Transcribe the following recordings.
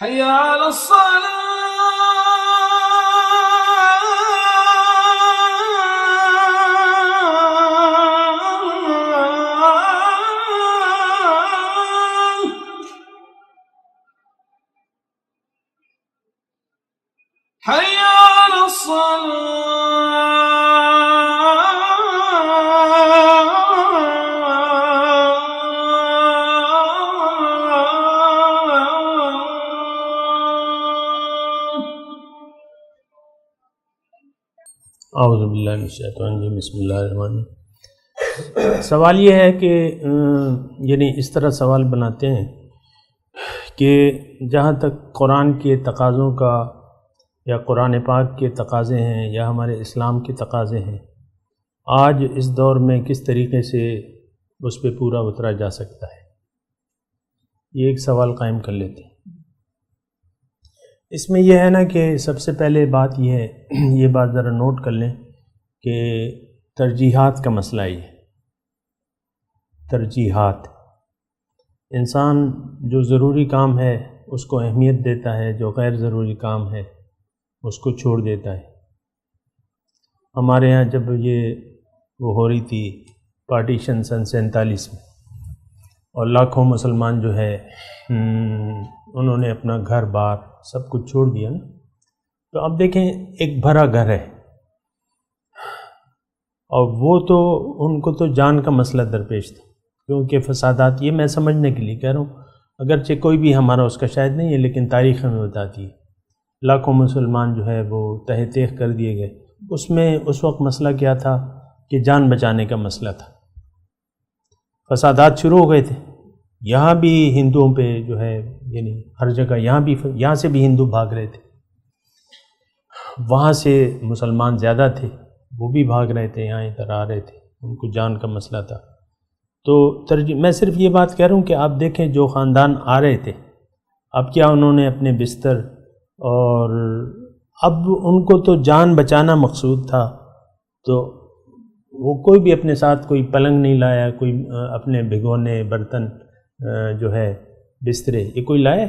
حي على الصلاة حي على اعوذ باللہ من الشیطان الرجیم، بسم اللہ الرحمن الرحیم۔ سوال یہ ہے کہ یعنی اس طرح سوال بناتے ہیں کہ جہاں تک قرآن کے تقاضوں کا یا قرآن پاک کے تقاضے ہیں یا ہمارے اسلام کے تقاضے ہیں، آج اس دور میں کس طریقے سے اس پہ پورا اترا جا سکتا ہے، یہ ایک سوال قائم کر لیتے ہیں۔ اس میں یہ ہے نا کہ سب سے پہلے بات یہ ہے، یہ بات ذرا نوٹ کر لیں کہ ترجیحات کا مسئلہ یہ ہے۔ ترجیحات، انسان جو ضروری کام ہے اس کو اہمیت دیتا ہے، جو غیر ضروری کام ہے اس کو چھوڑ دیتا ہے۔ ہمارے ہاں جب یہ وہ ہو رہی تھی پارٹیشن سن 47 میں، اور لاکھوں مسلمان جو ہے انہوں نے اپنا گھر بار سب کچھ چھوڑ دیا نا، تو اب دیکھیں ایک بھرا گھر ہے، اور وہ تو ان کو تو جان کا مسئلہ درپیش تھا، کیونکہ فسادات، یہ میں سمجھنے کے لیے کہہ رہا ہوں، اگرچہ کوئی بھی ہمارا اس کا شاہد نہیں ہے لیکن تاریخ ہمیں بتاتی ہے، لاکھوں مسلمان جو ہے وہ تہہ تیغ کر دیے گئے۔ اس میں اس وقت مسئلہ کیا تھا کہ جان بچانے کا مسئلہ تھا، فسادات شروع ہو گئے تھے، یہاں بھی ہندوؤں پہ جو ہے یعنی ہر جگہ، یہاں سے بھی ہندو بھاگ رہے تھے، وہاں سے مسلمان زیادہ تھے وہ بھی بھاگ رہے تھے، یہاں ادھر آ رہے تھے، ان کو جان کا مسئلہ تھا۔ تو میں صرف یہ بات کہہ رہا ہوں کہ آپ دیکھیں جو خاندان آ رہے تھے، اب کیا انہوں نے اپنے بستر، اور اب ان کو تو جان بچانا مقصود تھا، تو وہ کوئی بھی اپنے ساتھ کوئی پلنگ نہیں لایا، کوئی اپنے بھگونے برتن جو ہے بسترے، یہ کوئی لائے؟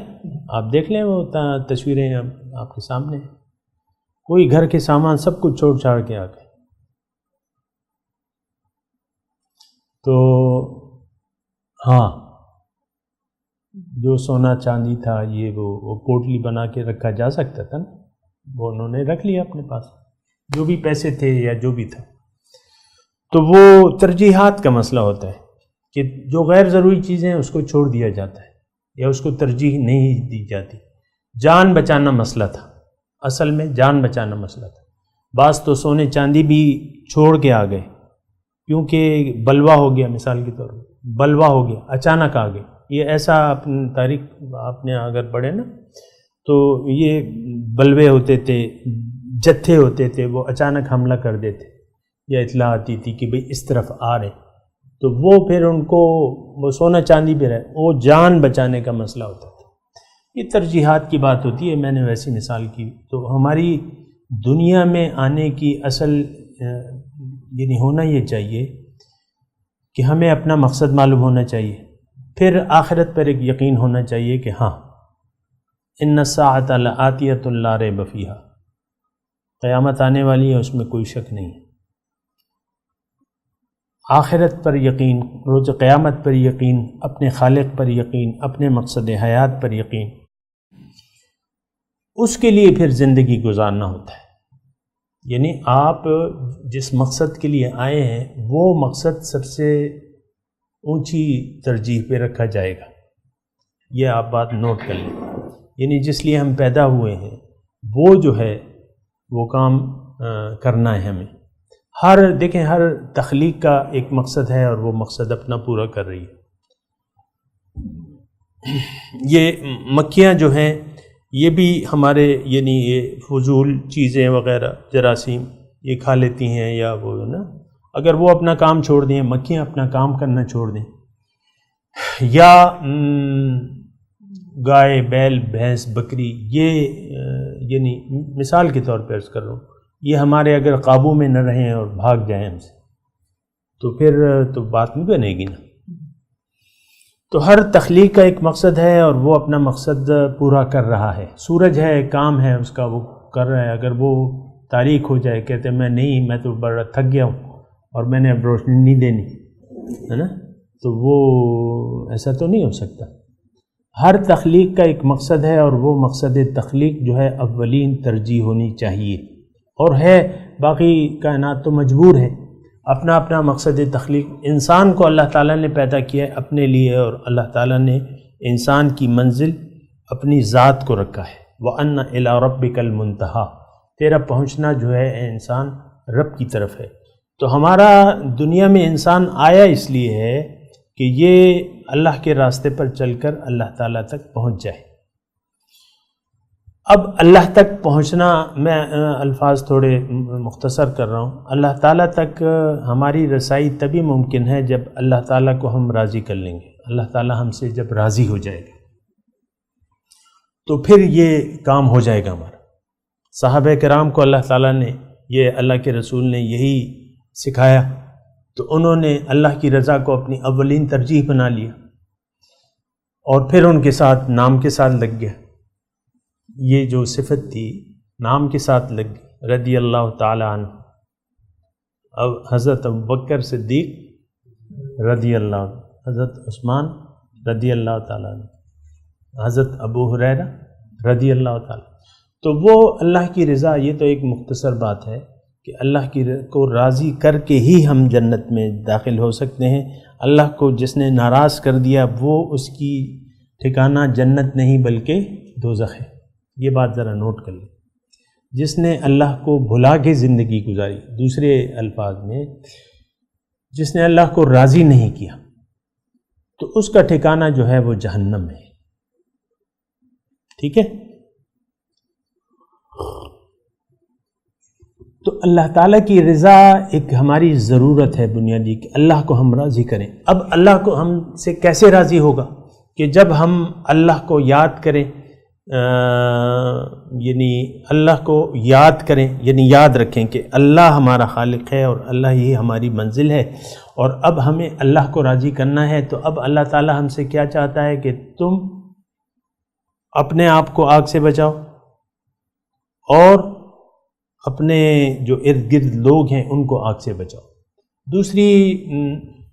آپ دیکھ لیں وہ تصویریں آپ کے سامنے، کوئی گھر کے سامان سب کچھ چھوڑ چھاڑ کے آ گئے۔ تو ہاں، جو سونا چاندی تھا یہ وہ پوٹلی بنا کے رکھا جا سکتا تھا نا، وہ انہوں نے رکھ لیا اپنے پاس، جو بھی پیسے تھے یا جو بھی تھا۔ تو وہ ترجیحات کا مسئلہ ہوتا ہے کہ جو غیر ضروری چیزیں ہیں اس کو چھوڑ دیا جاتا ہے یا اس کو ترجیح نہیں دی جاتی۔ جان بچانا مسئلہ تھا، اصل میں جان بچانا مسئلہ تھا۔ بعض تو سونے چاندی بھی چھوڑ کے آ گئے کیونکہ بلوا ہو گیا، مثال کے طور پر بلوا ہو گیا، اچانک آ گئے۔ یہ ایسا اپنی تاریخ آپ نے اگر پڑھے نا تو یہ بلوے ہوتے تھے، جتھے ہوتے تھے، وہ اچانک حملہ کر دیتے، یا اطلاع آتی تھی کہ بھئی اس طرف آ رہے، تو وہ پھر ان کو وہ سونا چاندی بھی رہے، وہ جان بچانے کا مسئلہ ہوتا تھا۔ یہ ترجیحات کی بات ہوتی ہے، میں نے ویسی مثال کی۔ تو ہماری دنیا میں آنے کی اصل یعنی ہونا یہ چاہیے کہ ہمیں اپنا مقصد معلوم ہونا چاہیے، پھر آخرت پر ایک یقین ہونا چاہیے کہ ہاں ان الساعۃ لآتیۃ لا ریب فیہا، قیامت آنے والی ہے، اس میں کوئی شک نہیں ہے۔ آخرت پر یقین، روز قیامت پر یقین، اپنے خالق پر یقین، اپنے مقصد حیات پر یقین، اس کے لیے پھر زندگی گزارنا ہوتا ہے۔ یعنی آپ جس مقصد کے لیے آئے ہیں وہ مقصد سب سے اونچی ترجیح پہ رکھا جائے گا، یہ آپ بات نوٹ کر لیں۔ یعنی جس لیے ہم پیدا ہوئے ہیں وہ جو ہے وہ کام کرنا ہے ہمیں۔ دیکھیں ہر تخلیق کا ایک مقصد ہے اور وہ مقصد اپنا پورا کر رہی ہے۔ یہ مکھیاں جو ہیں یہ بھی ہمارے یعنی یہ فضول چیزیں وغیرہ جراثیم یہ کھا لیتی ہیں، یا وہ نا اگر وہ اپنا کام چھوڑ دیں، مکھیاں اپنا کام کرنا چھوڑ دیں، یا گائے بیل بھینس بکری، یہ یعنی مثال کے طور پر عرض کر رہا ہوں، یہ ہمارے اگر قابو میں نہ رہیں اور بھاگ جائیں ہم سے تو پھر تو بات نہیں بنے گی نا۔ تو ہر تخلیق کا ایک مقصد ہے اور وہ اپنا مقصد پورا کر رہا ہے. سورج ہے، کام ہے اس کا، وہ کر رہا ہے. اگر وہ تاریک ہو جائے، کہتے ہیں میں تو بڑا تھک گیا ہوں اور میں نے اب روشنی نہیں دینی، ہے نا، تو وہ ایسا تو نہیں ہو سکتا. ہر تخلیق کا ایک مقصد ہے اور وہ مقصد تخلیق جو ہے اولین ترجیح ہونی چاہیے. اور ہے، باقی کائنات تو مجبور ہے. اپنا اپنا مقصد تخلیق. انسان کو اللہ تعالیٰ نے پیدا کیا ہے اپنے لیے، اور اللہ تعالیٰ نے انسان کی منزل اپنی ذات کو رکھا ہے. وَأَنَّ إِلَىٰ رَبِّكَ الْمُنْتَهَىٰ، تیرا پہنچنا جو ہے اے انسان رب کی طرف ہے. تو ہمارا دنیا میں انسان آیا اس لیے ہے کہ یہ اللہ کے راستے پر چل کر اللہ تعالیٰ تک پہنچ جائے. اب اللہ تک پہنچنا، میں الفاظ تھوڑے مختصر کر رہا ہوں. اللہ تعالیٰ تک ہماری رسائی تبھی ممکن ہے جب اللہ تعالیٰ کو ہم راضی کر لیں گے. اللہ تعالیٰ ہم سے جب راضی ہو جائے گا تو پھر یہ کام ہو جائے گا ہمارا. صحابہ کرام کو اللہ تعالیٰ نے، یہ اللہ کے رسول نے یہی سکھایا، تو انہوں نے اللہ کی رضا کو اپنی اولین ترجیح بنا لیا اور پھر ان کے ساتھ نام کے ساتھ لگ گیا. یہ جو صفت تھی نام کے ساتھ لگ گئی. رضی اللہ تعالیٰ عنہ، اب حضرت ابوبکر صدیق رضی اللہ عنہ، حضرت عثمان رضی اللہ تعالیٰ عنہ، حضرت ابو ہریرہ رضی اللہ تعالیٰ. تو وہ اللہ کی رضا، یہ تو ایک مختصر بات ہے کہ اللہ کی کو راضی کر کے ہی ہم جنت میں داخل ہو سکتے ہیں. اللہ کو جس نے ناراض کر دیا وہ اس کی ٹھکانہ جنت نہیں بلکہ دوزخ ہے. یہ بات ذرا نوٹ کر لیں. جس نے اللہ کو بھلا کے زندگی گزاری، دوسرے الفاظ میں جس نے اللہ کو راضی نہیں کیا، تو اس کا ٹھکانہ جو ہے وہ جہنم ہے. ٹھیک ہے؟ تو اللہ تعالیٰ کی رضا ایک ہماری ضرورت ہے بنیادی، کہ اللہ کو ہم راضی کریں. اب اللہ کو ہم سے کیسے راضی ہوگا؟ کہ جب ہم اللہ کو یاد کریں، یعنی اللہ کو یاد کریں، یعنی یاد رکھیں کہ اللہ ہمارا خالق ہے اور اللہ ہی ہماری منزل ہے، اور اب ہمیں اللہ کو راضی کرنا ہے. تو اب اللہ تعالیٰ ہم سے کیا چاہتا ہے کہ تم اپنے آپ کو آگ سے بچاؤ اور اپنے جو ارد گرد لوگ ہیں ان کو آگ سے بچاؤ. دوسری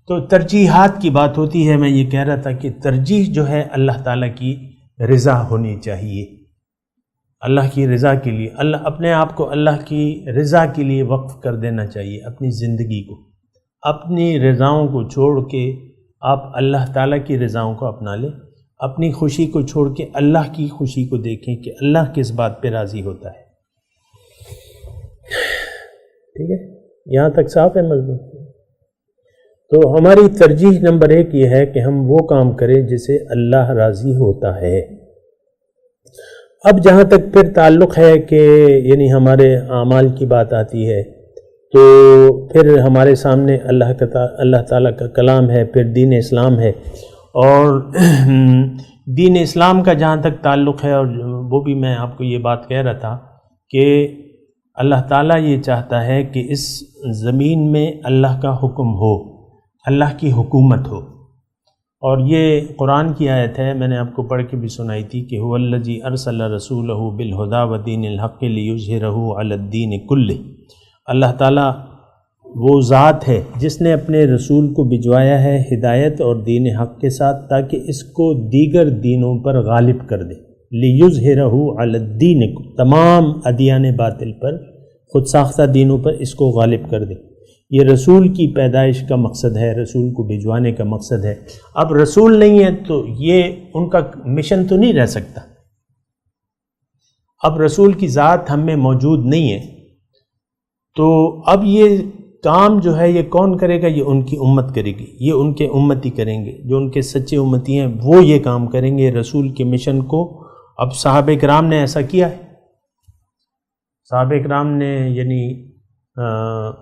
تو ترجیحات کی بات ہوتی ہے. میں یہ کہہ رہا تھا کہ ترجیح جو ہے اللہ تعالیٰ کی رضا ہونی چاہیے. اللہ کی رضا کے لیے، اللہ اپنے آپ کو اللہ کی رضا کے لیے وقف کر دینا چاہیے. اپنی زندگی کو، اپنی رضاؤں کو چھوڑ کے آپ اللہ تعالیٰ کی رضاؤں کو اپنا لیں. اپنی خوشی کو چھوڑ کے اللہ کی خوشی کو دیکھیں کہ اللہ کس بات پہ راضی ہوتا ہے. ٹھیک ہے؟ یہاں تک صاف ہے مضمون؟ تو ہماری ترجیح نمبر 1 یہ ہے کہ ہم وہ کام کریں جسے اللہ راضی ہوتا ہے. اب جہاں تک پھر تعلق ہے کہ یعنی ہمارے اعمال کی بات آتی ہے، تو پھر ہمارے سامنے اللہ تعالیٰ کا کلام ہے، پھر دین اسلام ہے. اور دین اسلام کا جہاں تک تعلق ہے، اور وہ بھی میں آپ کو یہ بات کہہ رہا تھا کہ اللہ تعالیٰ یہ چاہتا ہے کہ اس زمین میں اللہ کا حکم ہو، اللہ کی حکومت ہو. اور یہ قرآن کی آیت ہے، میں نے آپ کو پڑھ کے بھی سنائی تھی کہ هو الذی ارسل رسولہ بالہدی ودین الحق لیظہرہ علی الدین کلہ. اللہ تعالیٰ وہ ذات ہے جس نے اپنے رسول کو بھجوایا ہے ہدایت اور دین حق کے ساتھ، تاکہ اس کو دیگر دینوں پر غالب کر دے. لیظہرہ علی الدین، تمام ادیان باطل پر، خود ساختہ دینوں پر اس کو غالب کر دے. یہ رسول کی پیدائش کا مقصد ہے، رسول کو بھجوانے کا مقصد ہے. اب رسول نہیں ہے تو یہ ان کا مشن تو نہیں رہ سکتا. اب رسول کی ذات ہم میں موجود نہیں ہے، تو اب یہ کام جو ہے یہ کون کرے گا؟ یہ ان کی امت کرے گی، یہ ان کے امتی کریں گے، جو ان کے سچے امتی ہیں وہ یہ کام کریں گے رسول کے مشن کو. اب صحابہ کرام نے ایسا کیا ہے. صحابہ کرام نے یعنی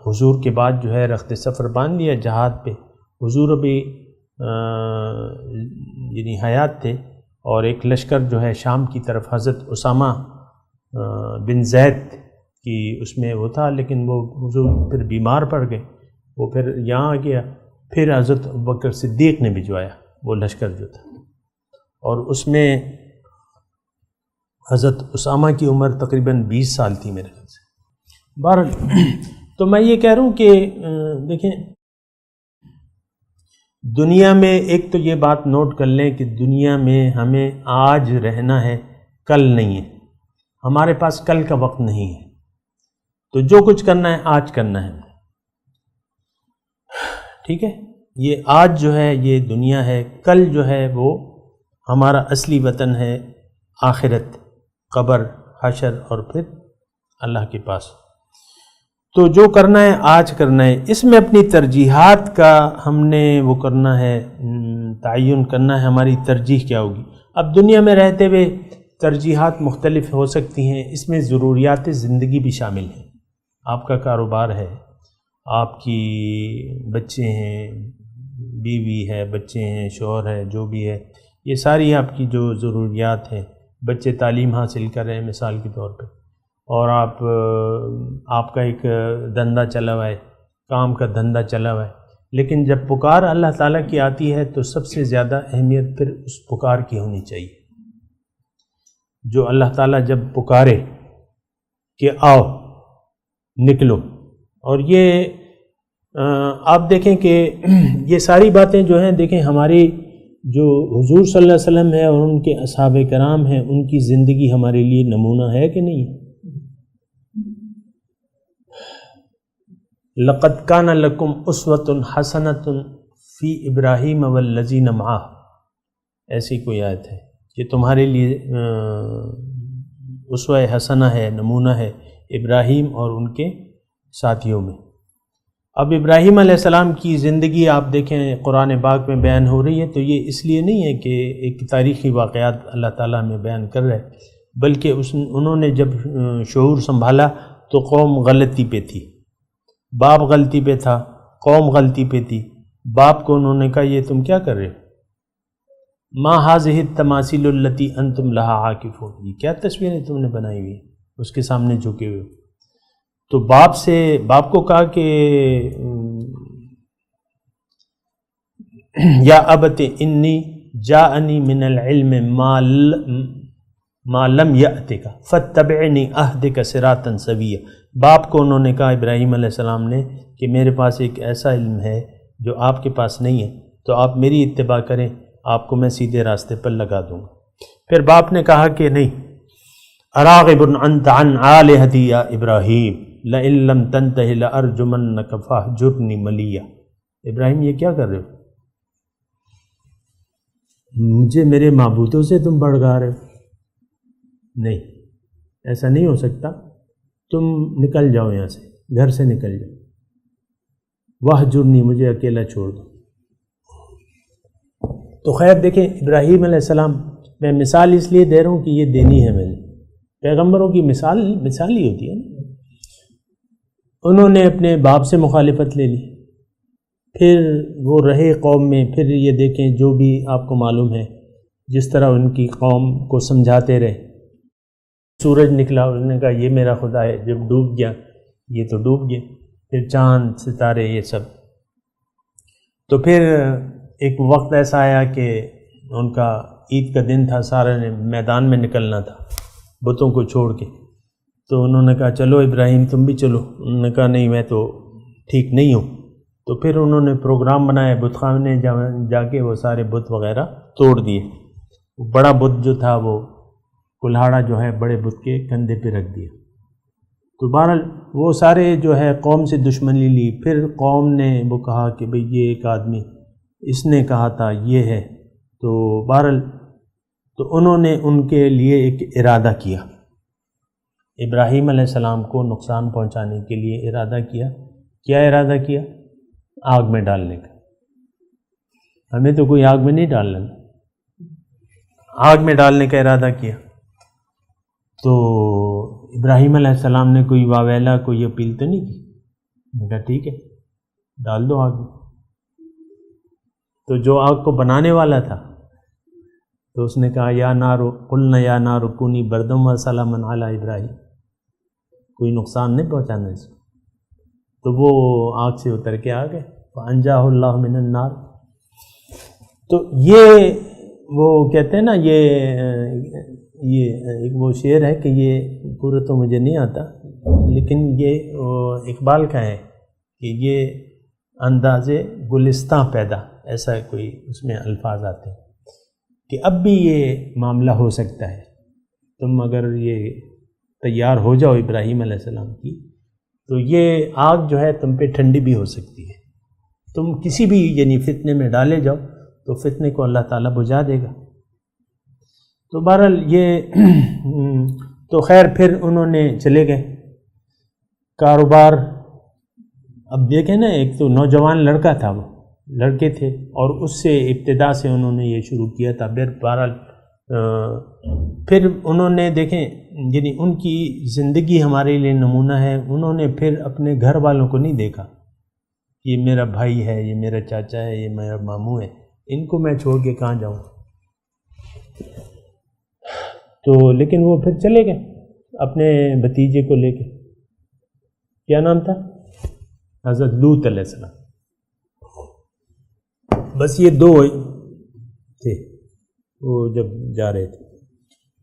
حضور کے بعد جو ہے رخت سفر باندھ لیا جہاد پہ. حضور ابھی یعنی حیات تھے، اور ایک لشکر جو ہے شام کی طرف حضرت اسامہ بن زید کی اس میں وہ تھا، لیکن وہ حضور پھر بیمار پڑ گئے، وہ پھر یہاں آ گیا. پھر حضرت ابوبکر صدیق نے بھجوایا وہ لشکر جو تھا، اور اس میں حضرت اسامہ کی عمر تقریباً 20 سال تھی میرے خیال سے۔ بہرحال تو میں یہ کہہ رہا ہوں کہ دیکھیں دنیا میں ایک تو یہ بات نوٹ کر لیں کہ دنیا میں ہمیں آج رہنا ہے، کل نہیں ہے، ہمارے پاس کل کا وقت نہیں ہے، تو جو کچھ کرنا ہے آج کرنا ہے، ٹھیک ہے؟ یہ آج جو ہے یہ دنیا ہے، کل جو ہے وہ ہمارا اصلی وطن ہے، آخرت، قبر، حشر اور پھر اللہ کے پاس۔ تو جو کرنا ہے آج کرنا ہے، اس میں اپنی ترجیحات کا ہم نے وہ کرنا ہے، تعین کرنا ہے ہماری ترجیح کیا ہوگی۔ اب دنیا میں رہتے ہوئے ترجیحات مختلف ہو سکتی ہیں، اس میں ضروریات زندگی بھی شامل ہیں۔ آپ کا کاروبار ہے، آپ کی بچے ہیں، بیوی ہے، بچے ہیں، شوہر ہے، جو بھی ہے، یہ ساری آپ کی جو ضروریات ہیں، بچے تعلیم حاصل کر رہے ہیں مثال کے طور پہ، اور آپ کا ایک دھندا چلا ہوا ہے، کام کا دھندا چلا ہوا ہے، لیکن جب پکار اللہ تعالیٰ کی آتی ہے تو سب سے زیادہ اہمیت پھر اس پکار کی ہونی چاہیے۔ جو اللہ تعالیٰ جب پکارے کہ آؤ نکلو، اور یہ آپ دیکھیں کہ یہ ساری باتیں جو ہیں، دیکھیں ہماری جو حضور صلی اللہ علیہ وسلم ہے اور ان کے اصحاب کرام ہیں، ان کی زندگی ہمارے لیے نمونہ ہے کہ نہیں؟ لَقَدْ كَانَ لَكُمْ أُسْوَةٌ حَسَنَةٌ فِي إِبْرَاهِيمَ وَالَّذِينَ مَعَهُ، ایسی کوئی آیت ہے کہ تمہارے لیے اسوہ حسنہ ہے، نمونہ ہے ابراہیم اور ان کے ساتھیوں میں۔ اب ابراہیم علیہ السلام کی زندگی آپ دیکھیں قرآن پاک میں بیان ہو رہی ہے، تو یہ اس لیے نہیں ہے کہ ایک تاریخی واقعات اللہ تعالیٰ میں بیان کر رہے، بلکہ انہوں نے جب شعور سنبھالا تو قوم غلطی پہ تھی، باپ غلطی پہ تھا، قوم غلطی پہ تھی۔ باپ کو انہوں نے کہا یہ تم کیا کر رہے ہو؟ ما هذه التماثيل التي انتم لها عاکفون، یہ کیا تصویریں تم نے بنائی ہوئی اس کے سامنے جھکے ہوئے؟ تو باپ کو کہا کہ یا ابت انی جاءنی من العلم ما لم یأتک فاتبعنی اہدک صراطا سویا۔ باپ کو انہوں نے کہا ابراہیم علیہ السلام نے کہ میرے پاس ایک ایسا علم ہے جو آپ کے پاس نہیں ہے، تو آپ میری اتباع کریں، آپ کو میں سیدھے راستے پر لگا دوں گا۔ پھر باپ نے کہا کہ نہیں، اراغب انت عن آلہتی یا ابراہیم لئن لم تنتہ لارجمنک فاہجرنی ملیہ۔ ابراہیم یہ کیا کر رہے ہو؟ مجھے میرے معبودوں سے تم بڑھگا رہے ہو؟ نہیں، ایسا نہیں ہو سکتا، تم نکل جاؤ یہاں سے، گھر سے نکل جاؤ، واہجرنی، مجھے اکیلا چھوڑ دو۔ تو خیر دیکھیں ابراہیم علیہ السلام، میں مثال اس لیے دے رہا ہوں کہ یہ دینی ہے، میں نے پیغمبروں کی مثال ہی ہوتی ہے نا۔ انہوں نے اپنے باپ سے مخالفت لے لی، پھر وہ رہے قوم میں، پھر یہ دیکھیں جو بھی آپ کو معلوم ہے جس طرح ان کی قوم کو سمجھاتے رہے۔ سورج نکلا، انہوں نے کہا یہ میرا خدا ہے، جب ڈوب گیا یہ تو ڈوب گیا، پھر چاند ستارے یہ سب۔ تو پھر ایک وقت ایسا آیا کہ ان کا عید کا دن تھا، سارے نے میدان میں نکلنا تھا بتوں کو چھوڑ کے، تو انہوں نے کہا چلو ابراہیم تم بھی چلو، انہوں نے کہا نہیں میں تو ٹھیک نہیں ہوں۔ تو پھر انہوں نے پروگرام بنایا، بت خانے جا کے وہ سارے بت وغیرہ توڑ دیے۔ بڑا بت جو تھا وہ کلہاڑا جو ہے بڑے بت کے کندھے پہ رکھ دیا۔ تو بہرحال وہ سارے جو ہے قوم سے دشمنی لی، پھر قوم نے وہ کہا کہ بھئی یہ ایک آدمی اس نے کہا تھا یہ ہے، تو بہرحال تو انہوں نے ان کے لیے ایک ارادہ کیا، ابراہیم علیہ السلام کو نقصان پہنچانے کے لیے ارادہ کیا۔ کیا ارادہ کیا؟ آگ میں ڈالنے کا۔ ہمیں تو کوئی آگ میں نہیں ڈالنا، آگ میں ڈالنے کا ارادہ کیا۔ تو ابراہیم علیہ السلام نے کوئی واویلا، کوئی اپیل تو نہیں کی، میں نے کہا ٹھیک ہے ڈال دو آگ میں۔ تو جو آگ کو بنانے والا تھا تو اس نے کہا یا نار قلنا یا نار کونی بردم و سلاما علی ابراہیم، کوئی نقصان نہیں پہنچانا اس کو۔ تو وہ آگ سے اتر کے آ گئے، فانجاہ اللہ من النار۔ تو یہ وہ کہتے ہیں نا، یہ ایک وہ شعر ہے کہ یہ پورا تو مجھے نہیں آتا، لیکن یہ اقبال کا ہے کہ یہ انداز گلستاں پیدا، ایسا کوئی اس میں الفاظ آتے ہیں کہ اب بھی یہ معاملہ ہو سکتا ہے، تم اگر یہ تیار ہو جاؤ ابراہیم علیہ السلام کی، تو یہ آگ جو ہے تم پہ ٹھنڈی بھی ہو سکتی ہے، تم کسی بھی یعنی فتنے میں ڈالے جاؤ تو فتنے کو اللہ تعالیٰ بجھا دے گا۔ تو بہرحال یہ تو خیر پھر انہوں نے چلے گئے کاروبار۔ اب دیکھیں نا، ایک تو نوجوان لڑکا تھا، وہ لڑکے تھے، اور اس سے ابتدا سے انہوں نے یہ شروع کیا تھا۔ بہرحال پھر انہوں نے دیکھیں یعنی ان کی زندگی ہمارے لیے نمونہ ہے، انہوں نے پھر اپنے گھر والوں کو نہیں دیکھا، یہ میرا بھائی ہے، یہ میرا چاچا ہے، یہ میرا ماموں ہے، ان کو میں چھوڑ کے کہاں جاؤں۔ تو لیکن وہ پھر چلے گئے اپنے بھتیجے کو لے کے، کیا نام تھا؟ حضرت لوط علیہ السلام۔ بس یہ دو تھے وہ جب جا رہے تھے۔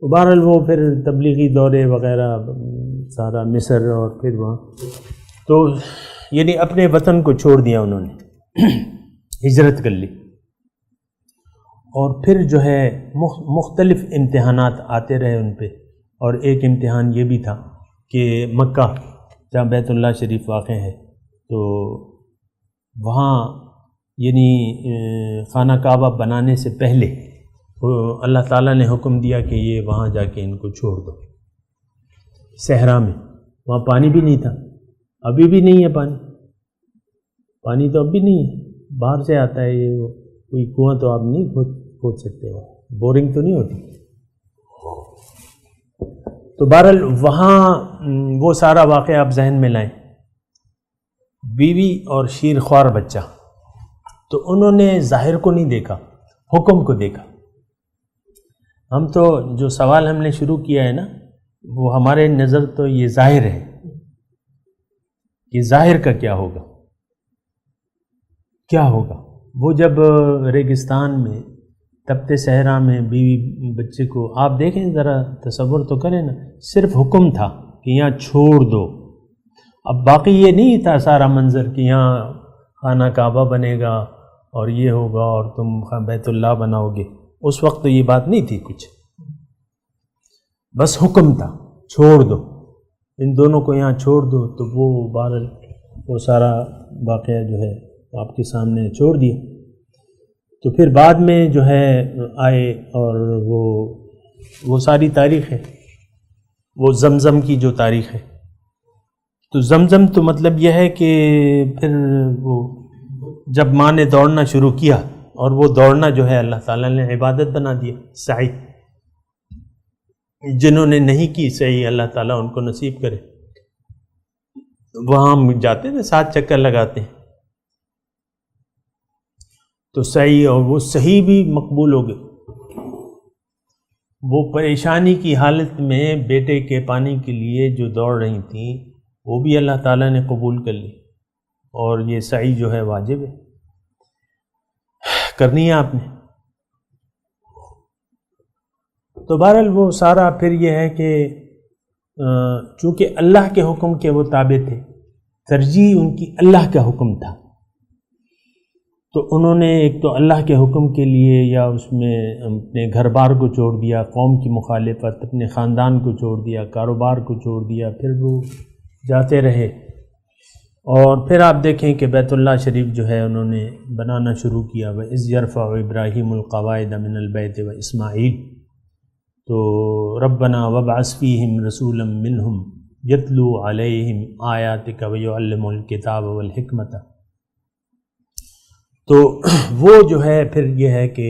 تو بہرحال وہ پھر تبلیغی دورے وغیرہ سارا مصر، اور پھر وہاں تو یعنی اپنے وطن کو چھوڑ دیا انہوں نے، ہجرت کر لی۔ اور پھر جو ہے مختلف امتحانات آتے رہے ان پہ، اور ایک امتحان یہ بھی تھا کہ مکہ جہاں بیت اللہ شریف واقع ہے، تو وہاں یعنی خانہ کعبہ بنانے سے پہلے اللہ تعالیٰ نے حکم دیا کہ یہ وہاں جا کے ان کو چھوڑ دو صحرا میں۔ وہاں پانی بھی نہیں تھا، ابھی بھی نہیں ہے پانی تو اب بھی نہیں ہے، باہر سے آتا ہے، یہ کوئی کنواں تو آپ نہیں کھود سکتے، وہاں بورنگ تو نہیں ہوتی۔ تو بہرحال وہاں وہ سارا واقعہ آپ ذہن میں لائیں، بیوی اور شیر خوار بچہ، تو انہوں نے ظاہر کو نہیں دیکھا، حکم کو دیکھا۔ ہم تو جو سوال ہم نے شروع کیا ہے نا، وہ ہمارے نظر تو یہ ظاہر ہے کہ ظاہر کا کیا ہوگا، کیا ہوگا۔ وہ جب ریگستان میں تپتے صحرا میں بیوی بچے کو، آپ دیکھیں ذرا تصور تو کریں نا، صرف حکم تھا کہ یہاں چھوڑ دو، اب باقی یہ نہیں تھا سارا منظر کہ یہاں خانہ کعبہ بنے گا اور یہ ہوگا اور تم بیت اللہ بناؤ گے، اس وقت تو یہ بات نہیں تھی کچھ، بس حکم تھا چھوڑ دو، ان دونوں کو یہاں چھوڑ دو۔ تو وہ بہرحال وہ سارا واقعہ جو ہے آپ کے سامنے چھوڑ دیا۔ تو پھر بعد میں جو ہے آئے، اور وہ ساری تاریخ ہے، وہ زمزم کی جو تاریخ ہے۔ تو زمزم تو مطلب یہ ہے کہ پھر وہ جب ماں نے دوڑنا شروع کیا، اور وہ دوڑنا جو ہے اللہ تعالیٰ نے عبادت بنا دیا، سعی، جنہوں نے نہیں کی سعی اللہ تعالیٰ ان کو نصیب کرے۔ وہاں ہم جاتے ہیں 7 چکر لگاتے ہیں، تو صحیح، اور وہ صحیح بھی مقبول ہو گئے۔ وہ پریشانی کی حالت میں بیٹے کے پانی کے لیے جو دوڑ رہی تھیں، وہ بھی اللہ تعالیٰ نے قبول کر لی، اور یہ سعی جو ہے واجب ہے، کرنی ہے آپ نے۔ تو بہرحال وہ سارا پھر یہ ہے کہ چونکہ اللہ کے حکم کے وہ تابع تھے، ترجیح ان کی اللہ کا حکم تھا، تو انہوں نے ایک تو اللہ کے حکم کے لیے یا اس میں اپنے گھر بار کو چھوڑ دیا، قوم کی مخالفت، اپنے خاندان کو چھوڑ دیا، کاروبار کو چھوڑ دیا، پھر وہ جاتے رہے۔ اور پھر آپ دیکھیں کہ بیت اللہ شریف جو ہے انہوں نے بنانا شروع کیا، وَإِذْ يَرْفَعُ إِبْرَاهِيمُ الْقَوَاعِدَ مِنَ الْبَيْتِ وَإِسْمَاعِيلُ، تو رَبَّنَا وَابْعَثْ فِيهِمْ رَسُولًا مِّنْهُمْ يَتْلُو عَلَيْهِمْ آيَاتِكَ وَيُعَلِّمُهُمُ الْكِتَابَ وَالْحِكْمَةَ۔ تو وہ جو ہے پھر یہ ہے کہ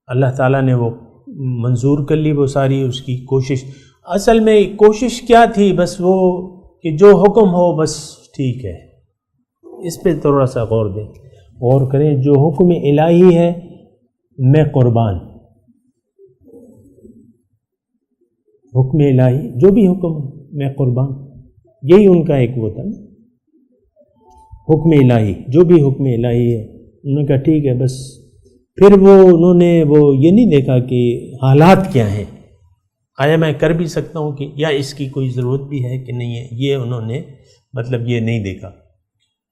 اللہ تعالیٰ نے وہ منظور کر لی، وہ ساری اس کی کوشش۔ اصل میں کوشش کیا تھی؟ بس وہ کہ جو حکم ہو بس ٹھیک ہے، اس پہ تھوڑا سا غور دیں، غور کریں۔ جو حکم الہی ہے میں قربان، حکم الہی جو بھی حکم ہے میں قربان، یہی ان کا ایک وہ تھا نا، حکم الہی جو بھی حکم الہی ہے، انہوں نے کہا ٹھیک ہے بس پھر انہوں نے یہ نہیں دیکھا کہ حالات کیا ہیں، آیا میں کر بھی سکتا ہوں کہ یا اس کی کوئی ضرورت بھی ہے کہ نہیں ہے، یہ انہوں نے مطلب یہ نہیں دیکھا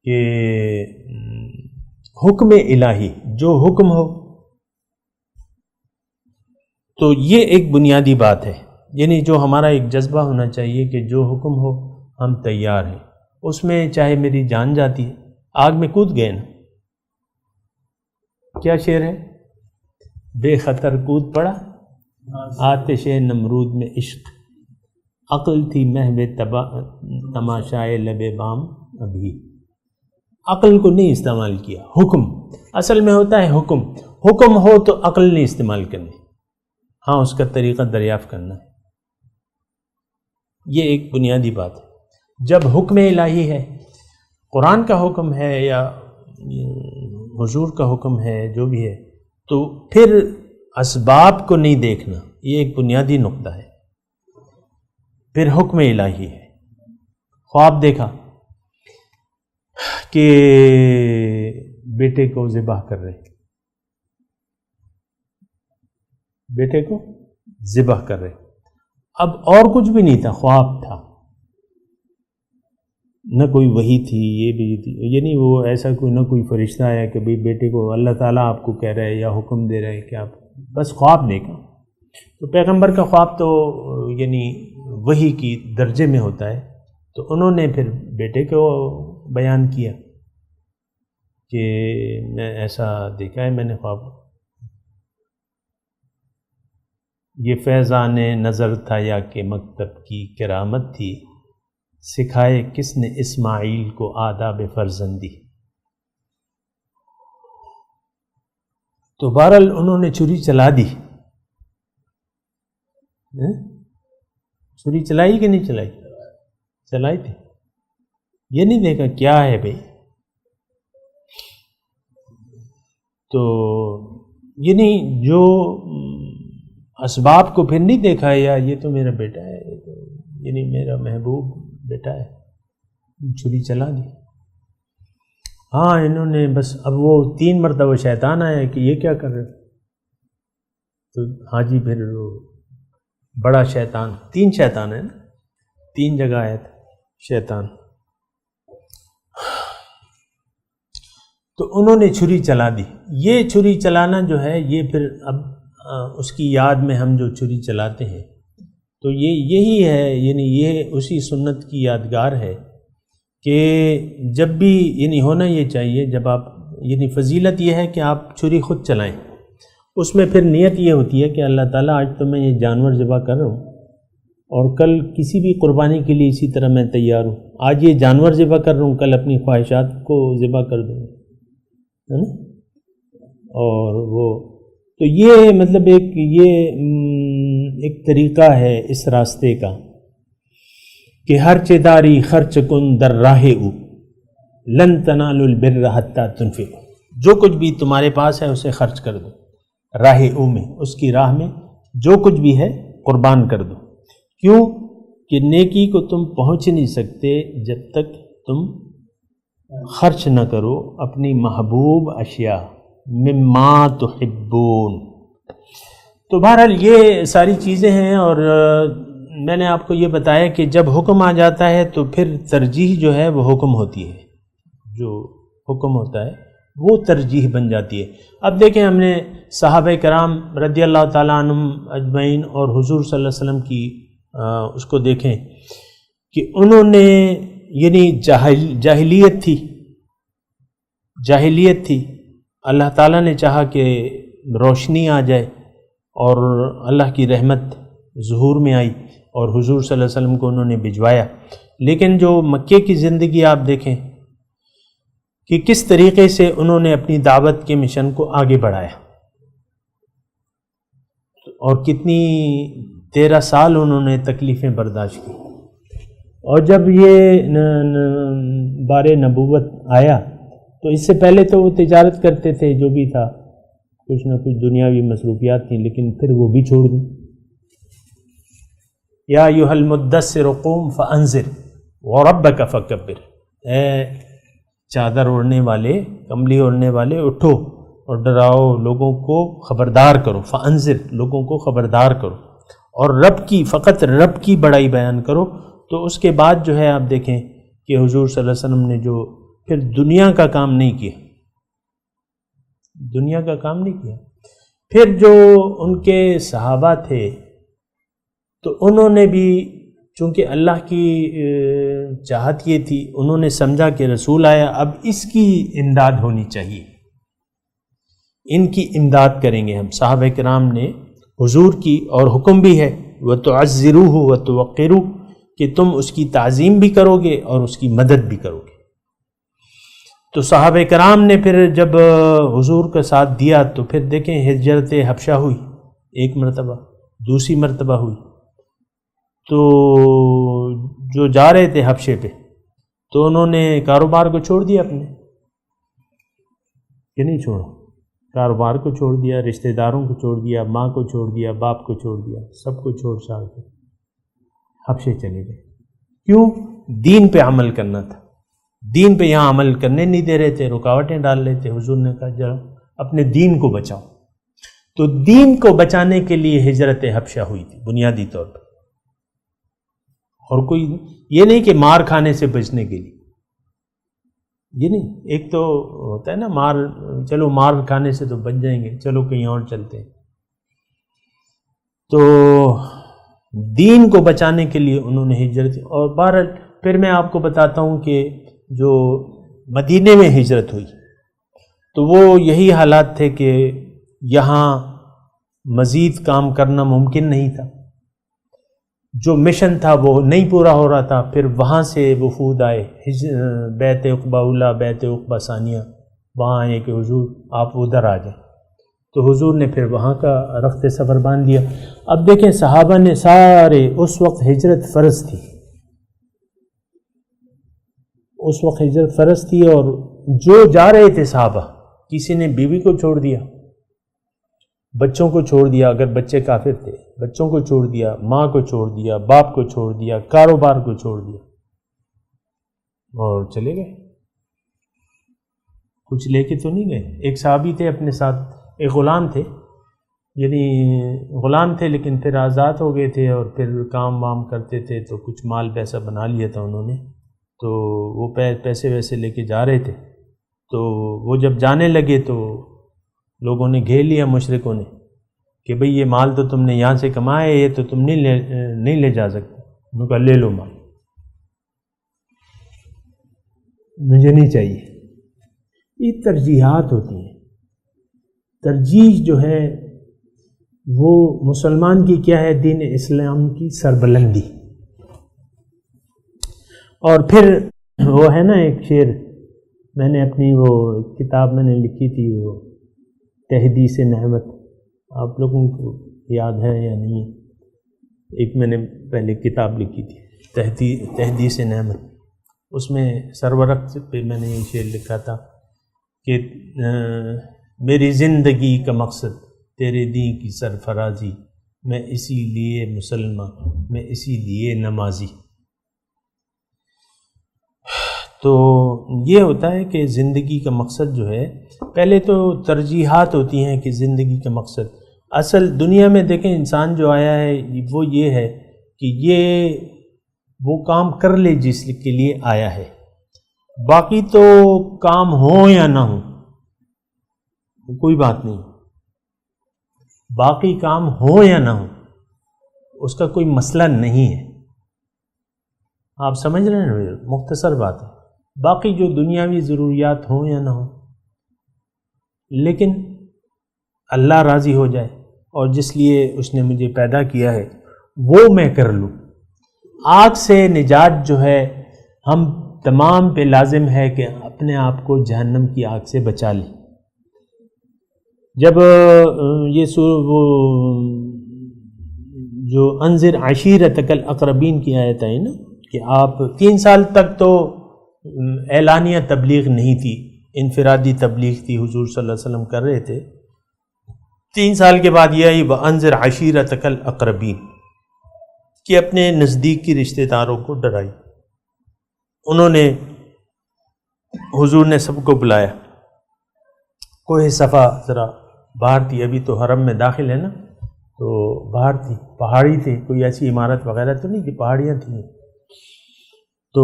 کہ حکم الہی جو حکم ہو، تو یہ ایک بنیادی بات ہے، یعنی جو ہمارا ایک جذبہ ہونا چاہیے کہ جو حکم ہو ہم تیار ہیں، اس میں چاہے میری جان جاتی ہے، آگ میں کود گئے نا، کیا شعر ہے، بے خطر کود پڑا آتش نمرود میں عشق، عقل تھی محو تماشائے لب بام ابھی، عقل کو نہیں استعمال کیا، حکم اصل میں ہوتا ہے، حکم ہو تو عقل نہیں استعمال کرنی، ہاں اس کا طریقہ دریافت کرنا ہے، یہ ایک بنیادی بات ہے۔ جب حکم الہی ہے، قرآن کا حکم ہے یا حضور کا حکم ہے، جو بھی ہے، تو پھر اسباب کو نہیں دیکھنا، یہ ایک بنیادی نقطہ ہے، پھر حکم الہی ہے۔ خواب دیکھا کہ بیٹے کو ذبح کر رہے، بیٹے کو ذبح کر رہے، اب اور کچھ بھی نہیں تھا، خواب تھا، نہ کوئی وحی تھی، یہ بھی تھی، یعنی وہ ایسا کوئی نہ کوئی فرشتہ آیا کہ بھئی بیٹے کو اللہ تعالیٰ آپ کو کہہ رہا ہے یا حکم دے رہا ہے کہ آپ، بس خواب دیکھا۔ تو پیغمبر کا خواب تو یعنی وحی کی درجے میں ہوتا ہے، تو انہوں نے پھر بیٹے کو بیان کیا کہ میں ایسا دیکھا ہے، میں نے خواب، یہ فیضان نظر تھا یا کہ مکتب کی کرامت تھی، سکھائے کس نے اسماعیل کو آداب فرزندی۔ تو بہرحال انہوں نے چھری چلا دی، چھری چلائی کہ نہیں چلائی؟ چلائی تھی، یہ نہیں دیکھا کیا ہے بھئی، تو یعنی جو اسباب کو پھر نہیں دیکھا، یا یہ تو میرا بیٹا ہے، یہ تو یعنی میرا محبوب بیٹا ہے، چھری چلا دی۔ ہاں انہوں نے بس، اب وہ 3 مرتبہ شیطان آیا کہ یہ کیا کر رہے، تو ہاں جی پھر وہ بڑا شیطان، 3 شیطان ہے نا، 3 جگہ آیا تھا شیطان، تو انہوں نے چھری چلا دی۔ یہ چھری چلانا جو ہے، یہ پھر اب اس کی یاد میں ہم جو چھری چلاتے ہیں، تو یہی ہے، یعنی یہ اسی سنت کی یادگار ہے کہ جب بھی یعنی ہونا یہ چاہیے، جب آپ یعنی فضیلت یہ ہے کہ آپ چھری خود چلائیں، اس میں پھر نیت یہ ہوتی ہے کہ اللہ تعالیٰ آج تو میں یہ جانور ذبح کر رہا ہوں، اور کل کسی بھی قربانی کے لیے اسی طرح میں تیار ہوں، آج یہ جانور ذبح کر رہا ہوں، کل اپنی خواہشات کو ذبح کر دوں، ہے نا، اور وہ تو یہ مطلب ایک طریقہ ہے اس راستے کا کہ ہر چداری خرچ کن در راہ او لن تنالوا البر حتی تنفقوا، جو کچھ بھی تمہارے پاس ہے اسے خرچ کر دو، راہ او میں، اس کی راہ میں جو کچھ بھی ہے قربان کر دو، کیوں کہ نیکی کو تم پہنچ نہیں سکتے جب تک تم خرچ نہ کرو اپنی محبوب اشیاء مما تحبون۔ تو بہرحال یہ ساری چیزیں ہیں، اور میں نے آپ کو یہ بتایا کہ جب حکم آ جاتا ہے تو پھر ترجیح جو ہے وہ حکم ہوتی ہے، جو حکم ہوتا ہے وہ ترجیح بن جاتی ہے۔ اب دیکھیں، ہم نے صحابہ کرام رضی اللہ تعالیٰ عنہم اجمعین اور حضور صلی اللہ علیہ وسلم کی اس کو دیکھیں کہ انہوں نے یعنی جاہلیت تھی، اللہ تعالیٰ نے چاہا کہ روشنی آ جائے اور اللہ کی رحمت ظہور میں آئی، اور حضور صلی اللہ علیہ وسلم کو انہوں نے بھجوایا۔ لیکن جو مکے کی زندگی آپ دیکھیں کہ کس طریقے سے انہوں نے اپنی دعوت کے مشن کو آگے بڑھایا، اور کتنی 13 سال انہوں نے تکلیفیں برداشت کی، اور جب یہ بار نبوت آیا تو اس سے پہلے تو وہ تجارت کرتے تھے، جو بھی تھا کچھ نہ کچھ دنیاوی مصروفیات تھیں، لیکن پھر وہ بھی چھوڑ دیں۔ یا ایھا المدثر قم فانذر وربک فکبر، اے چادر اوڑھنے والے، کملی اوڑھنے والے، اٹھو اور ڈراؤ، لوگوں کو خبردار کرو، فانذر، لوگوں کو خبردار کرو، اور رب کی، فقط رب کی بڑائی بیان کرو۔ تو اس کے بعد جو ہے آپ دیکھیں کہ حضور صلی اللہ علیہ وسلم نے جو پھر دنیا کا کام نہیں کیا، دنیا کا کام نہیں کیا۔ پھر جو ان کے صحابہ تھے تو انہوں نے بھی، چونکہ اللہ کی چاہت یہ تھی، انہوں نے سمجھا کہ رسول آیا، اب اس کی امداد ہونی چاہیے، ان کی امداد کریں گے ہم۔ صحابہ کرام نے حضور کی، اور حکم بھی ہے وَتُعَزِّرُوهُ وَتُوَقِّرُوهُ، کہ تم اس کی تعظیم بھی کرو گے اور اس کی مدد بھی کرو گے۔ تو صحابہ کرام نے پھر جب حضور کا ساتھ دیا تو پھر دیکھیں ہجرت حبشہ ہوئی ایک مرتبہ، دوسری مرتبہ ہوئی۔ تو جو جا رہے تھے حبشے پہ تو انہوں نے کاروبار کو چھوڑ دیا اپنے، کہ نہیں چھوڑا؟ کاروبار کو چھوڑ دیا، رشتہ داروں کو چھوڑ دیا، ماں کو چھوڑ دیا، باپ کو چھوڑ دیا، سب کو چھوڑ چھاڑ کے حبشے چلے گئے۔ کیوں؟ دین پہ عمل کرنا تھا، دین پہ یہاں عمل کرنے نہیں دے رہے تھے، رکاوٹیں ڈال رہے تھے۔ حضور نے کہا ذرا اپنے دین کو بچاؤ، تو دین کو بچانے کے لیے ہجرت حبشہ ہوئی تھی بنیادی طور پر، اور کوئی یہ نہیں کہ مار کھانے سے بچنے کے لیے، یہ نہیں۔ ایک تو ہوتا ہے نا مار، چلو مار کھانے سے تو بچ جائیں گے، چلو کہیں اور چلتے ہیں۔ تو دین کو بچانے کے لیے انہوں نے ہجرت، اور بہرحال پھر میں آپ کو بتاتا ہوں کہ جو مدینے میں ہجرت ہوئی تو وہ یہی حالات تھے کہ یہاں مزید کام کرنا ممکن نہیں تھا، جو مشن تھا وہ نہیں پورا ہو رہا تھا۔ پھر وہاں سے وفود آئے، بیت عقبہ اولیٰ، بیت عقبہ ثانیہ، وہاں آئے کہ حضور آپ ادھر آ جائیں، تو حضور نے پھر وہاں کا رخت سفر باندھ لیا۔ اب دیکھیں صحابہ نے سارے، اس وقت ہجرت فرض تھی، اس وقت ہجرت فرض تھی، اور جو جا رہے تھے صحابہ، کسی نے بیوی کو چھوڑ دیا، بچوں کو چھوڑ دیا، اگر بچے کافر تھے بچوں کو چھوڑ دیا، ماں کو چھوڑ دیا، باپ کو چھوڑ دیا، کاروبار کو چھوڑ دیا، اور چلے گئے۔ کچھ لے کے تو نہیں گئے۔ ایک صحابی تھے اپنے ساتھ، ایک غلام تھے، یعنی غلام تھے لیکن پھر آزاد ہو گئے تھے، اور پھر کام وام کرتے تھے تو کچھ مال پیسہ بنا لیا تھا انہوں نے، تو وہ پیسے ویسے لے کے جا رہے تھے۔ تو وہ جب جانے لگے تو لوگوں نے گھیر لیا، مشرکوں نے، کہ بھئی یہ مال تو تم نے یہاں سے کمایا ہے، یہ تو تم نہیں لے جا سکتے۔ انہوں نے کہا لے لو مال، مجھے نہیں چاہیے۔ یہ ترجیحات ہوتی ہیں، ترجیح جو ہے وہ مسلمان کی کیا ہے، دین اسلام کی سربلندی۔ اور پھر وہ ہے نا ایک شعر، میں نے اپنی وہ کتاب میں نے لکھی تھی، وہ تحدیث نعمت، آپ لوگوں کو یاد ہے یا نہیں؟ ایک میں نے پہلے کتاب لکھی تھی تحدیث نعمت، اس میں سرورق پہ میں نے یہ شعر لکھا تھا کہ میری زندگی کا مقصد تیرے دین کی سرفرازی، میں اسی لیے مسلمان، میں اسی لیے نمازی۔ تو یہ ہوتا ہے کہ زندگی کا مقصد جو ہے، پہلے تو ترجیحات ہوتی ہیں کہ زندگی کا مقصد، اصل دنیا میں دیکھیں انسان جو آیا ہے وہ یہ ہے کہ یہ وہ کام کر لے جس کے لیے آیا ہے، باقی تو کام ہو یا نہ ہو کوئی بات نہیں، باقی کام ہو یا نہ ہو اس کا کوئی مسئلہ نہیں ہے۔ آپ سمجھ رہے ہیں؟ مختصر بات ہے، باقی جو دنیاوی ضروریات ہوں یا نہ ہوں، لیکن اللہ راضی ہو جائے اور جس لیے اس نے مجھے پیدا کیا ہے وہ میں کر لوں۔ آگ سے نجات جو ہے ہم تمام پہ لازم ہے کہ اپنے آپ کو جہنم کی آگ سے بچا لیں۔ جب یہ وہ جو انذر عشیرتک الاقربین کی آیت ہے نا، کہ آپ 3 سال تک تو اعلانیہ تبلیغ نہیں تھی، انفرادی تبلیغ تھی، حضور صلی اللہ علیہ وسلم کر رہے تھے۔ 3 سال کے بعد یہ آئی وَأَنذِرْ عَشِيرَتَكَ الْأَقْرَبِينَ، کہ اپنے نزدیک کی رشتہ داروں کو ڈرائی۔ انہوں نے، حضور نے سب کو بلایا، کوہ صفا ذرا باہر تھی، ابھی تو حرم میں داخل ہے نا، تو باہر تھی، پہاڑی تھے، کوئی ایسی عمارت وغیرہ تو نہیں تھی، پہاڑیاں تھیں. تو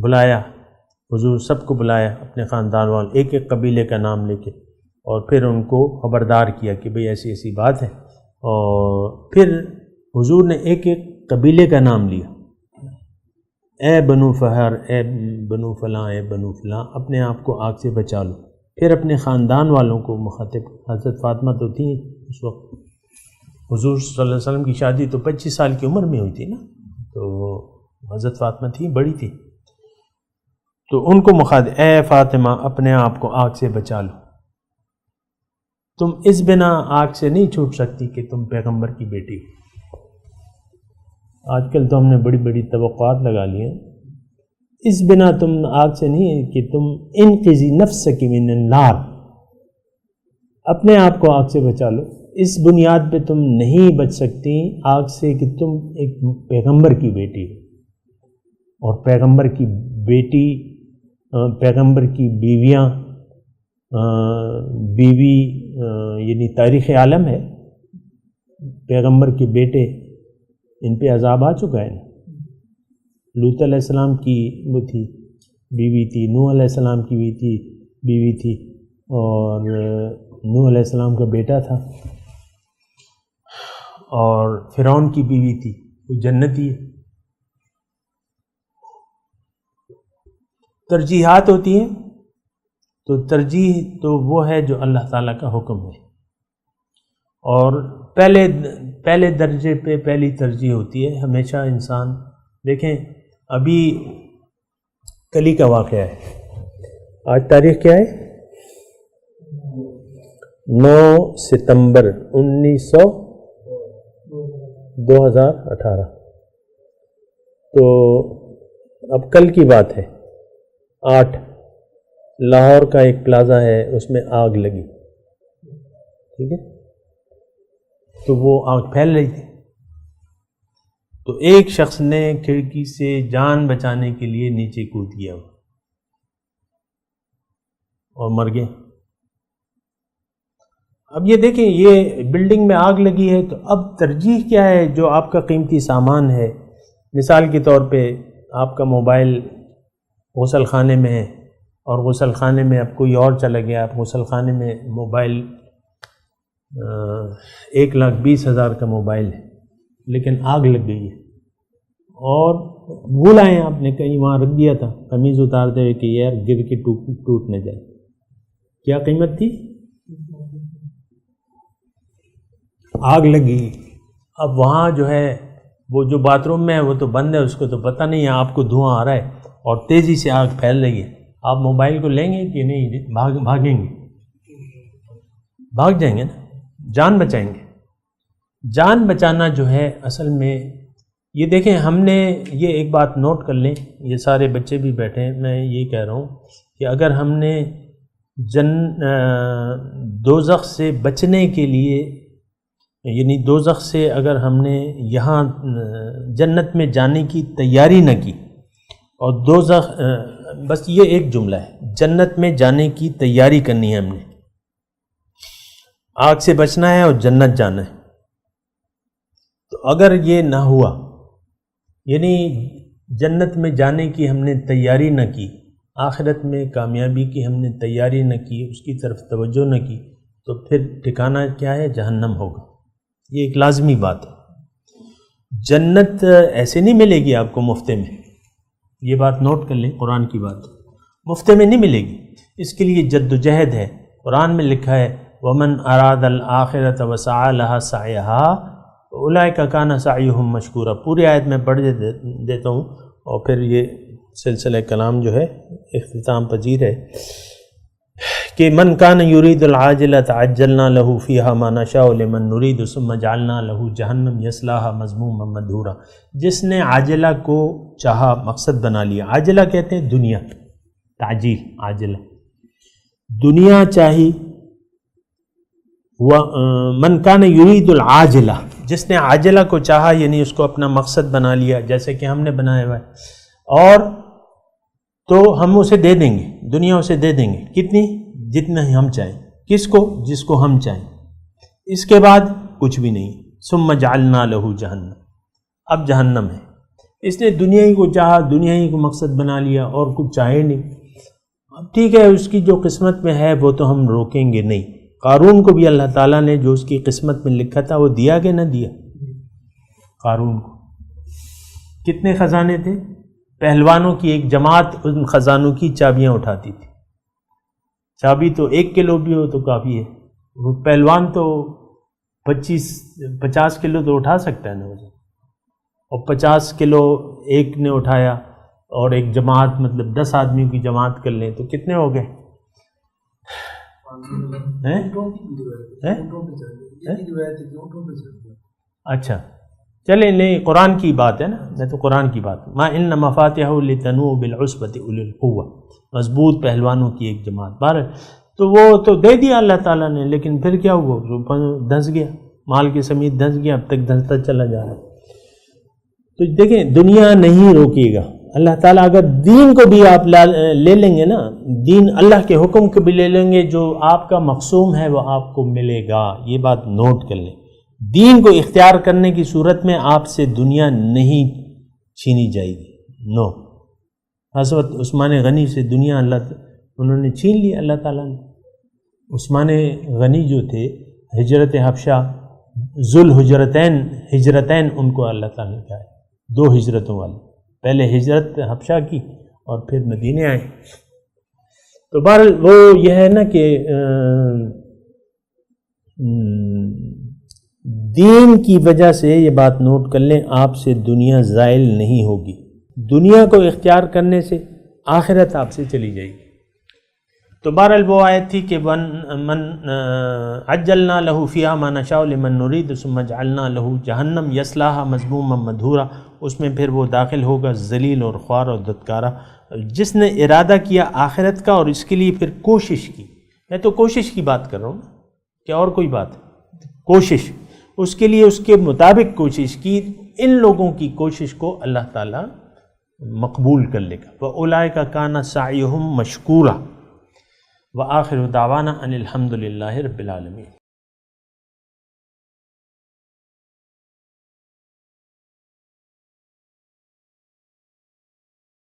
بلایا حضور، سب کو بلایا اپنے خاندان والوں، ایک ایک قبیلے کا نام لے کے، اور پھر ان کو خبردار کیا کہ بھئی ایسی ایسی بات ہے. اور پھر حضور نے ایک ایک قبیلے کا نام لیا، اے بنو فہر، اے بنو فلاں، اے بنو فلاں، اپنے آپ کو آگ سے بچا لو. پھر اپنے خاندان والوں کو مخاطب، حضرت فاطمہ تو تھیں اس وقت، حضور صلی اللہ علیہ وسلم کی شادی تو 25 سال کی عمر میں ہوئی تھی نا، تو حضرت فاطمہ تھیں، بڑی تھی، تو ان کو مخاطب، اے فاطمہ اپنے آپ کو آگ سے بچا لو، تم اس بنا آگ سے نہیں چھوٹ سکتی کہ تم پیغمبر کی بیٹی ہو. آج کل تو ہم نے بڑی بڑی توقعات لگا لی ہیں، اس بنا تم آگ سے نہیں ہے کہ تم انقذی نفسک من النار، اپنے آپ کو آگ سے بچا لو. اس بنیاد پہ تم نہیں بچ سکتی آگ سے کہ تم ایک پیغمبر کی بیٹی ہو، اور پیغمبر کی بیٹی، پیغمبر کی بیویاں، بیوی یعنی تاریخ عالم ہے، پیغمبر کے بیٹے، ان پہ عذاب آ چکا ہے. لوط علیہ السلام کی وہ تھی بیوی تھی، نوح علیہ السلام کی بھی تھی بیوی تھی، اور نوح علیہ السلام کا بیٹا تھا، اور فرعون کی بیوی تھی، وہ جنتی ہے. ترجیحات ہوتی ہیں، تو ترجیح تو وہ ہے جو اللہ تعالیٰ کا حکم ہے، اور پہلے درجے پہ پہلی ترجیح ہوتی ہے ہمیشہ. انسان دیکھیں، ابھی کل ہی کا واقعہ ہے، آج تاریخ کیا ہے؟ 9 ستمبر 2018. تو اب کل کی بات ہے، 8 لاہور کا ایک پلازا ہے، اس میں آگ لگی، ٹھیک ہے، تو وہ آگ پھیل رہی تھی، تو ایک شخص نے کھڑکی سے جان بچانے کے لیے نیچے کود گیا اور مر گیا. اب یہ دیکھیں، یہ بلڈنگ میں آگ لگی ہے، تو اب ترجیح کیا ہے؟ جو آپ کا قیمتی سامان ہے، مثال کے طور پہ آپ کا موبائل غسل خانے میں ہے، اور غسل خانے میں اب کوئی اور چلا گیا، آپ غسل خانے میں موبائل 1,20,000 کا موبائل ہے، لیکن آگ لگ گئی ہے، اور بھول آئے آپ نے کہیں وہاں رکھ دیا تھا قمیض اتارتے ہوئے کہ یار گر کے ٹوٹ نہ جائے. کیا قیمت تھی؟ آگ لگی. اب وہاں جو ہے وہ جو باتھ روم میں ہے وہ تو بند ہے، اس کو تو پتہ نہیں ہے آپ کو دھواں آ رہا ہے اور تیزی سے آگ پھیل رہی ہے. آپ موبائل کو لیں گے کہ نہیں؟ بھاگیں گے، بھاگ جائیں گے نا، جان بچائیں گے. جان بچانا جو ہے اصل میں، یہ دیکھیں، ہم نے یہ ایک بات نوٹ کر لیں، یہ سارے بچے بھی بیٹھے ہیں، میں یہ کہہ رہا ہوں کہ اگر ہم نے دوزخ سے بچنے کے لیے، یعنی دوزخ سے اگر ہم نے یہاں جنت میں جانے کی تیاری نہ کی، اور دوزخ، بس یہ ایک جملہ ہے، جنت میں جانے کی تیاری کرنی ہے ہم نے، آگ سے بچنا ہے اور جنت جانا ہے. تو اگر یہ نہ ہوا، یعنی جنت میں جانے کی ہم نے تیاری نہ کی، آخرت میں کامیابی کی ہم نے تیاری نہ کی، اس کی طرف توجہ نہ کی، تو پھر ٹھکانہ کیا ہے؟ جہنم ہوگا. یہ ایک لازمی بات ہے. جنت ایسے نہیں ملے گی آپ کو مفتے میں، یہ بات نوٹ کر لیں، قرآن کی بات مفتے میں نہیں ملے گی، اس کے لیے جد و جہد ہے. قرآن میں لکھا ہے وَمَنْ أَرَادَ الْآخِرَةَ وَسَعَى لَهَا سَعْيَهَا أُولَئِكَ كَانَ سَعْيُهُمْ مَشْكُورًا. پوری آیت میں پڑھ دیتا ہوں، اور پھر یہ سلسلہ کلام جو ہے اختتام پذیر ہے کہ من کان یرید العاجلۃ عجلنا له فیہا ما نشاء لمن نرید ثم جعلنا له جہنم یصلاھا مذموما مدحورا. جس نے عاجلہ کو چاہا، مقصد بنا لیا. عاجلہ کہتے ہیں دنیا، تعجیل، عاجلہ دنیا چاہی. من کان یرید العاجلہ، جس نے عاجلہ کو چاہا، یعنی اس کو اپنا مقصد بنا لیا، جیسے کہ ہم نے بنایا ہوا ہے، اور تو ہم اسے دے دیں گے، دنیا اسے دے دیں گے. کتنی؟ جتنا ہی ہم چاہیں. کس کو؟ جس کو ہم چاہیں. اس کے بعد کچھ بھی نہیں. ثم جعلنا لہ جہنم، اب جہنم ہے. اس نے دنیا ہی کو چاہا، دنیا ہی کو مقصد بنا لیا اور کچھ چاہے نہیں. اب ٹھیک ہے، اس کی جو قسمت میں ہے وہ تو ہم روکیں گے نہیں. قارون کو بھی اللہ تعالیٰ نے جو اس کی قسمت میں لکھا تھا وہ دیا کہ نہ دیا؟ قارون کو کتنے خزانے تھے؟ پہلوانوں کی ایک جماعت ان خزانوں کی چابیاں اٹھاتی تھی. چابی تو 1 کلو بھی ہو تو کافی ہے. وہ پہلوان تو 50 کلو تو اٹھا سکتا ہے نا وزن، اور 50 کلو ایک نے اٹھایا اور ایک جماعت مطلب 10 آدمیوں کی جماعت کر لیں تو کتنے ہو گئے؟ اچھا چلیں، نہیں قرآن کی بات ہے نا، میں تو قرآن کی بات. ما ان مفاتحہ لتنوء بالعصبۃ اولي القوہ، مضبوط پہلوانوں کی ایک جماعت. بہرحال تو وہ تو دے دیا اللہ تعالیٰ نے، لیکن پھر کیا ہوا؟ دھنس گیا، مال کے سمیت دھنس گیا، اب تک دھنستا چلا جا رہا ہے. تو دیکھیں دنیا نہیں روکے گا اللہ تعالیٰ. اگر دین کو بھی آپ لے لیں گے نا، دین اللہ کے حکم کو بھی لے لیں گے، جو آپ کا مقصوم ہے وہ آپ کو ملے گا. یہ بات نوٹ کر لیں. دین کو اختیار کرنے کی صورت میں آپ سے دنیا نہیں چھینی جائے گی. نو. حضرت عثمان غنی سے دنیا انہوں نے چھین لی اللہ تعالیٰ نے. عثمان غنی جو تھے ہجرت حبشہ ہجرتین ان کو اللہ تعالیٰ نے کہا ہے، 2 ہجرتوں والے. پہلے ہجرت حبشہ کی اور پھر مدینے آئے. تو بہرحال وہ یہ ہے نا کہ دین کی وجہ سے یہ بات نوٹ کر لیں، آپ سے دنیا زائل نہیں ہوگی. دنیا کو اختیار کرنے سے آخرت آپ سے چلی جائے گی. تو بہرحال وہ آیت تھی کہ من عجلنا لہ فیہا ما نشاء لمن نرید ثم جعلنا لہ جہنم یصلاھا مذموما مدحورا. اس میں پھر وہ داخل ہوگا ذلیل اور خوار اور دھتکارا. جس نے ارادہ کیا آخرت کا اور اس کے لیے پھر کوشش کی. میں تو کوشش کی بات کر رہا ہوں، کیا اور کوئی بات ہے؟ کوشش، اس کے لیے اس کے مطابق کوشش کی. ان لوگوں کی کوشش کو اللہ تعالیٰ مقبول کر لے گا. وَأُولَٰئِكَ كَانَ سَعْيُهُمْ مَشْكُورًا وَآخِرُ دَعْوَانَا أَنِ الْحَمْدُ لِلَّهِ رَبِّ الْعَالَمِينَ.